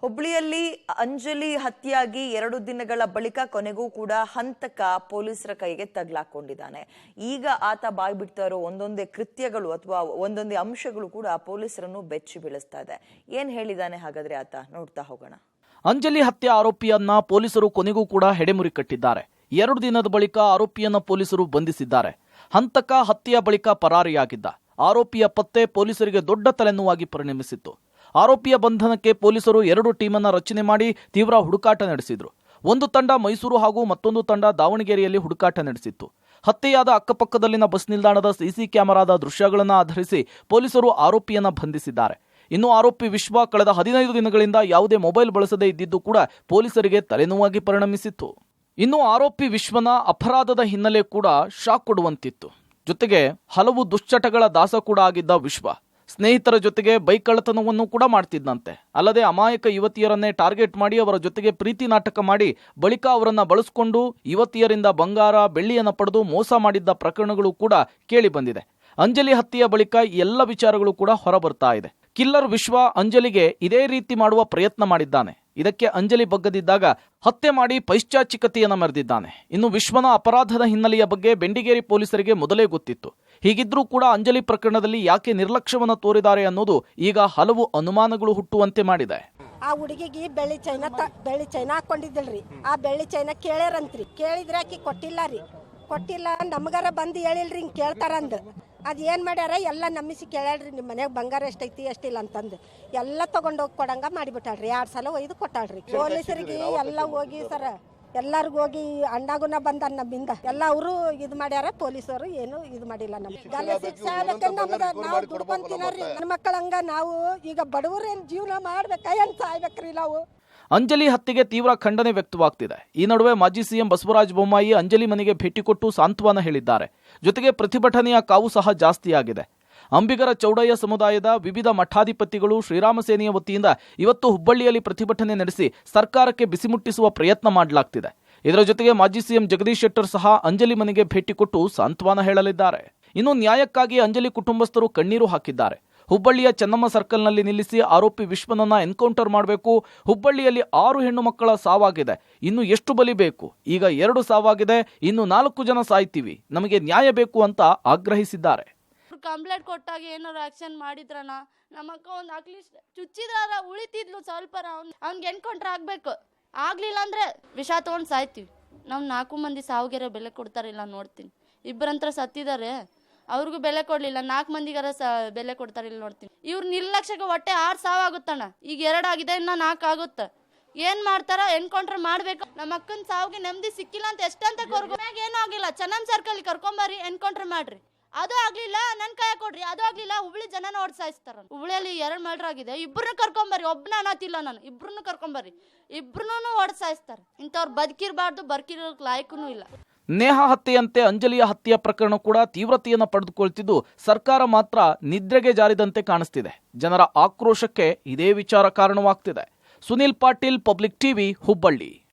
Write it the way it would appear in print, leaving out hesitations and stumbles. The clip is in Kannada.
ಹುಬ್ಬಳ್ಳಿಯಲ್ಲಿ ಅಂಜಲಿ ಹತ್ಯೆಯಾಗಿ 2 ದಿನಗಳ ಬಳಿಕ ಕೊನೆಗೂ ಕೂಡ ಹಂತಕ ಪೊಲೀಸರ ಕೈಗೆ ತಗಲಾಕೊಂಡಿದ್ದಾನೆ. ಈಗ ಆತ ಬಾಯ್ಬಿಡ್ತಾ ಇರೋ ಒಂದೊಂದೇ ಕೃತ್ಯಗಳು ಅಥವಾ ಒಂದೊಂದೇ ಅಂಶಗಳು ಕೂಡ ಪೊಲೀಸರನ್ನು ಬೆಚ್ಚಿ ಬೀಳಿಸ್ತಾ ಇದೆ. ಏನ್ ಹೇಳಿದಾನೆ ಹಾಗಾದ್ರೆ ಆತ, ನೋಡ್ತಾ ಹೋಗೋಣ. ಅಂಜಲಿ ಹತ್ಯೆ ಆರೋಪಿಯನ್ನ ಪೊಲೀಸರು ಕೊನೆಗೂ ಕೂಡ ಹೆಡೆಮುರಿ ಕಟ್ಟಿದ್ದಾರೆ. 2 ದಿನದ ಬಳಿಕ ಆರೋಪಿಯನ್ನ ಪೊಲೀಸರು ಬಂಧಿಸಿದ್ದಾರೆ. ಹಂತಕ ಹತ್ಯೆಯ ಬಳಿಕ ಪರಾರಿಯಾಗಿದ್ದ ಆರೋಪಿಯ ಪತ್ತೆ ಪೊಲೀಸರಿಗೆ ದೊಡ್ಡ ತಲೆನೋವಾಗಿ ಪರಿಣಮಿಸಿತ್ತು. ಆರೋಪಿಯ ಬಂಧನಕ್ಕೆ ಪೊಲೀಸರು 2 ಟೀಮನ್ನ ರಚನೆ ಮಾಡಿ ತೀವ್ರ ಹುಡುಕಾಟ ನಡೆಸಿದ್ರು. ಒಂದು ತಂಡ ಮೈಸೂರು ಹಾಗೂ ಮತ್ತೊಂದು ತಂಡ ದಾವಣಗೆರೆಯಲ್ಲಿ ಹುಡುಕಾಟ ನಡೆಸಿತ್ತು. ಹತ್ಯೆಯಾದ ಅಕ್ಕಪಕ್ಕದಲ್ಲಿನ ಬಸ್ ನಿಲ್ದಾಣದ ಸಿಸಿ ಕ್ಯಾಮೆರಾದ ದೃಶ್ಯಗಳನ್ನು ಆಧರಿಸಿ ಪೊಲೀಸರು ಆರೋಪಿಯನ್ನ ಬಂಧಿಸಿದ್ದಾರೆ. ಇನ್ನು ಆರೋಪಿ ವಿಶ್ವ ಕಳೆದ 15 ದಿನಗಳಿಂದ ಯಾವುದೇ ಮೊಬೈಲ್ ಬಳಸದೇ ಇದ್ದಿದ್ದು ಕೂಡ ಪೊಲೀಸರಿಗೆ ತಲೆನೋವಾಗಿ ಪರಿಣಮಿಸಿತ್ತು. ಇನ್ನು ಆರೋಪಿ ವಿಶ್ವನ ಅಪರಾಧದ ಹಿನ್ನೆಲೆ ಕೂಡ ಶಾಕ್ ಕೊಡುವಂತಿತ್ತು. ಜೊತೆಗೆ ಹಲವು ದುಶ್ಚಟಗಳ ದಾಸ ಕೂಡ ಆಗಿದ್ದ ವಿಶ್ವ ಸ್ನೇಹಿತರ ಜೊತೆಗೆ ಬೈಕ್ ಕಳ್ಳತನವನ್ನು ಕೂಡ ಮಾಡ್ತಿದ್ದಂತೆ. ಅಲ್ಲದೆ ಅಮಾಯಕ ಯುವತಿಯರನ್ನೇ ಟಾರ್ಗೆಟ್ ಮಾಡಿ ಅವರ ಜೊತೆಗೆ ಪ್ರೀತಿ ನಾಟಕ ಮಾಡಿ ಬಳಿಕ ಅವರನ್ನ ಬಳಸಿಕೊಂಡು ಯುವತಿಯರಿಂದ ಬಂಗಾರ ಬೆಳ್ಳಿಯನ್ನು ಪಡೆದು ಮೋಸ ಮಾಡಿದ್ದ ಪ್ರಕರಣಗಳು ಕೂಡ ಕೇಳಿ ಬಂದಿದೆ. ಅಂಜಲಿ ಹತ್ಯೆಯ ಬಳಿಕ ಎಲ್ಲ ವಿಚಾರಗಳು ಕೂಡ ಹೊರಬರ್ತಾ ಇದೆ. ಕಿಲ್ಲರ್ ವಿಶ್ವ ಅಂಜಲಿಗೆ ಇದೇ ರೀತಿ ಮಾಡುವ ಪ್ರಯತ್ನ ಮಾಡಿದ್ದಾನೆ. ಇದಕ್ಕೆ ಅಂಜಲಿ ಬಗ್ಗದಿದ್ದಾಗ ಹತ್ಯೆ ಮಾಡಿ ಪೈಶ್ಚಾಚಿಕತೆಯನ್ನು ಮೆರೆದಿದ್ದಾನೆ. ಇನ್ನು ವಿಶ್ವನ ಅಪರಾಧದ ಹಿನ್ನೆಲೆಯ ಬಗ್ಗೆ ಬೆಂಡಿಗೇರಿ ಪೊಲೀಸರಿಗೆ ಮೊದಲೇ ಗೊತ್ತಿತ್ತು. ಹೀಗಿದ್ರೂ ಕೂಡ ಅಂಜಲಿ ಪ್ರಕರಣದಲ್ಲಿ ಯಾಕೆ ನಿರ್ಲಕ್ಷ್ಯವನ್ನು ತೋರಿದ್ದಾರೆ ಅನ್ನೋದು ಈಗ ಹಲವು ಅನುಮಾನಗಳು ಹುಟ್ಟುವಂತೆ ಮಾಡಿದೆ. ಆ ಹುಡುಗಿಗೆ ಬೆಳ್ಳಿ ಚೈನಾ ಹಾಕೊಂಡಿದ್ದಲ್ರಿ. ಆ ಬೆಳ್ಳಿ ಚೈನಾ ಕೇಳ್ಯಾರಂತ್ರಿ. ಕೇಳಿದ್ರೆ ಆಕಿ ಕೊಟ್ಟಿಲ್ಲ ನಮಗಾರ ಬಂದು ಹೇಳಿಲ್ರಿ ಹಿಂಗೆ ಕೇಳ್ತಾರಂದು. ಅದು ಏನು ಮಾಡ್ಯಾರ ಎಲ್ಲ ನಮ್ಮಿಸಿ ಕೇಳ್ಯಾಳ್ರಿ, ನಿಮ್ಮ ಮನೆಯಾಗ ಬಂಗಾರ ಎಷ್ಟೈತಿ ಎಷ್ಟಿಲ್ಲ ಅಂತಂದು ಎಲ್ಲ ತೊಗೊಂಡೋಗಿ ಕೊಡಂಗ ಮಾಡಿಬಿಟ್ಟಾಳ್ರಿ. 2 ಸಲ ಒಯ್ದು ಕೊಟ್ಟಾಳ್ರಿ. ಪೊಲೀಸರಿಗೆ ಎಲ್ಲ ಹೋಗಿ ಸರ ಎಲ್ಲರಿಗೂ ಹೋಗಿ ಅಣ್ಣಾಗುನ ಬಂದ ನಮ್ಮಿಂದ ಎಲ್ಲ ಅವರು ಇದು ಮಾಡ್ಯಾರ. ಪೊಲೀಸರು ಏನು ಇದು ಮಾಡಿಲ್ಲ. ನಮ್ಗೆ ಎಲ್ಲ ಶಿಕ್ಷೆ ಆಗ್ಬೇಕಂದ್ರೆ ನಮ್ದು ನಾವು ದುಡ್ಕೊಂಡ್ ತಿನ್ನೋರಿ. ನನ್ನ ಮಕ್ಕಳಂಗ ನಾವು ಈಗ ಬಡವರೇನು ಜೀವನ ಮಾಡ್ಬೇಕ ಏನು ಸಾಯ್ಬೇಕ್ರಿ ನಾವು. ಅಂಜಲಿ ಹತ್ಯೆಗೆ ತೀವ್ರ ಖಂಡನೆ ವ್ಯಕ್ತವಾಗ್ತಿದೆ. ಈ ನಡುವೆ ಮಾಜಿ ಸಿಎಂ ಬಸವರಾಜ ಬೊಮ್ಮಾಯಿ ಅಂಜಲಿ ಮನೆಗೆ ಭೇಟಿ ಕೊಟ್ಟು ಸಾಂತ್ವನ ಹೇಳಿದ್ದಾರೆ. ಜೊತೆಗೆ ಪ್ರತಿಭಟನೆಯ ಕಾವು ಸಹ ಜಾಸ್ತಿಯಾಗಿದೆ. ಅಂಬಿಗರ ಚೌಡಯ್ಯ ಸಮುದಾಯದ ವಿವಿಧ ಮಠಾಧಿಪತಿಗಳು ಶ್ರೀರಾಮ ಸೇನೆಯ ವತಿಯಿಂದ ಇವತ್ತು ಹುಬ್ಬಳ್ಳಿಯಲ್ಲಿ ಪ್ರತಿಭಟನೆ ನಡೆಸಿ ಸರ್ಕಾರಕ್ಕೆ ಬಿಸಿ ಮುಟ್ಟಿಸುವ ಪ್ರಯತ್ನ ಮಾಡಲಾಗ್ತಿದೆ. ಇದರ ಜೊತೆಗೆ ಮಾಜಿ ಸಿಎಂ ಜಗದೀಶ್ ಶೆಟ್ಟರ್ ಸಹ ಅಂಜಲಿ ಮನೆಗೆ ಭೇಟಿ ಕೊಟ್ಟು ಸಾಂತ್ವನ ಹೇಳಲಿದ್ದಾರೆ. ಇನ್ನು ನ್ಯಾಯಕ್ಕಾಗಿ ಅಂಜಲಿ ಕುಟುಂಬಸ್ಥರು ಕಣ್ಣೀರು ಹಾಕಿದ್ದಾರೆ. ಹುಬ್ಬಳ್ಳಿಯ ಚೆನ್ನಮ್ಮ ಸರ್ಕಲ್ನಲ್ಲಿ ನಿಲ್ಲಿಸಿ ಆರೋಪಿ ವಿಶ್ವನನ್ನ ಎನ್ಕೌಂಟರ್ ಮಾಡಬೇಕು. ಹುಬ್ಬಳ್ಳಿಯಲ್ಲಿ 6 ಹೆಣ್ಣು ಮಕ್ಕಳ ಸಾವಾಗಿದೆ, ಇನ್ನು ಎಷ್ಟು ಬಲಿ ಬೇಕು? ಈಗ 2 ಸಾವಾಗಿದೆ, ಇನ್ನು 4 ಜನ ಸಾಯ್ತೀವಿ, ನಮಗೆ ನ್ಯಾಯ ಬೇಕು ಅಂತ ಆಗ್ರಹಿಸಿದ್ದಾರೆ. ಕಂಪ್ಲೇಂಟ್ ಕೊಟ್ಟಾಗ ಏನಾರು ಆಕ್ಷನ್ ಮಾಡಿದ್ರನ ನಮ್ಮ ಅಕ್ಕ ಒಂದು ಅಟ್ಲೀಸ್ಟ್ ಚುಚ್ಚಿದಾರ ಉಳಿತಿದ್ಲು ಸ್ವಲ್ಪ. ಅವ್ನಿಗೆ ಎನ್ಕೌಂಟರ್ ಆಗ್ಬೇಕು. ಆಗ್ಲಿಲ್ಲ ಅಂದ್ರೆ ವಿಷ ತಗೊಂಡು ಸಾಯ್ತೀವಿ. ನಾವು 4 ಮಂದಿ ಸಾವುಗೆರೆ ಬೆಲೆ ಕೊಡ್ತಾರಿಲ್ಲ ನೋಡ್ತೀನಿ. 2 ಸತ್ತಿದ್ದಾರೆ, ಅವ್ರಿಗೂ ಬೆಲೆ ಕೊಡ್ಲಿಲ್ಲ. 4 ಮಂದಿಗಾರ ಬೆಲೆ ಕೊಡ್ತಾರಿಲ್ಲ ನೋಡ್ತೀನಿ. ಇವ್ರ ನಿರ್ಲಕ್ಷ್ಯಕ್ಕೆ ಹೊಟ್ಟೆ 6 ಸಾವಾಗುತ್ತಣ್ಣ. ಈಗ 2 ಆಗಿದೆ, ಇನ್ನ 4 ಆಗುತ್ತೆ. ಏನ್ ಮಾಡ್ತಾರ? ಎನ್ಕೌಂಟರ್ ಮಾಡ್ಬೇಕು. ನಮ್ಮ ಅಕ್ಕನ ಸಾವಿಗೆ ನೆಮ್ಮದಿ ಸಿಕ್ಕಿಲ್ಲ ಅಂತ ಎಷ್ಟಂತ ಏನೂ ಆಗಿಲ್ಲ. ಚೆನ್ನಮ್ಮ ಸರ್ಕಲ್ ಕರ್ಕೊಂಬರ್ರಿ, ಎನ್ಕೌಂಟರ್ ಮಾಡ್ರಿ. ಅದು ಆಗ್ಲಿಲ್ಲ, ನನ್ ಕೈ ಕೊಡ್ರಿ. ಅದು ಆಗ್ಲಿಲ್ಲ, ಹುಬ್ಳಿ ಜನನ ಓಡಿಸಾಯಿಸ್ತಾರ. ಹುಬ್ಳಿಯಲ್ಲಿ 2 ಮರ್ಡರ್ ಆಗಿದೆ, 2 ಕರ್ಕೊಂಬರ್ರಿ. ಒಬ್ಬನ ಅನ್ನತಿಲ್ಲ ನಾನು, 2 ಕರ್ಕೊಂಬರ್ರಿ. 2 ಓಡಿಸಾಯಿಸ್ತಾರ. ಇಂಥವ್ರು ಬದುಕಿರ್ಬಾರ್ದು, ಬದುಕಿರೋಕ್ ಲಾಯಕನೂ ಇಲ್ಲ. ನೇಹಾ ಹತ್ಯೆಯಂತೆ ಅಂಜಲಿಯ ಹತ್ಯೆಯ ಪ್ರಕರಣ ಕೂಡ ತೀವ್ರತೆಯನ್ನು ಪಡೆದುಕೊಳ್ತಿದ್ದು ಸರ್ಕಾರ ಮಾತ್ರ ನಿದ್ರೆಗೆ ಜಾರಿದಂತೆ ಕಾಣಿಸ್ತಿದೆ. ಜನರ ಆಕ್ರೋಶಕ್ಕೆ ಇದೇ ವಿಚಾರ ಕಾರಣವಾಗ್ತಿದೆ. Sunil Patil, public TV, Hubballi.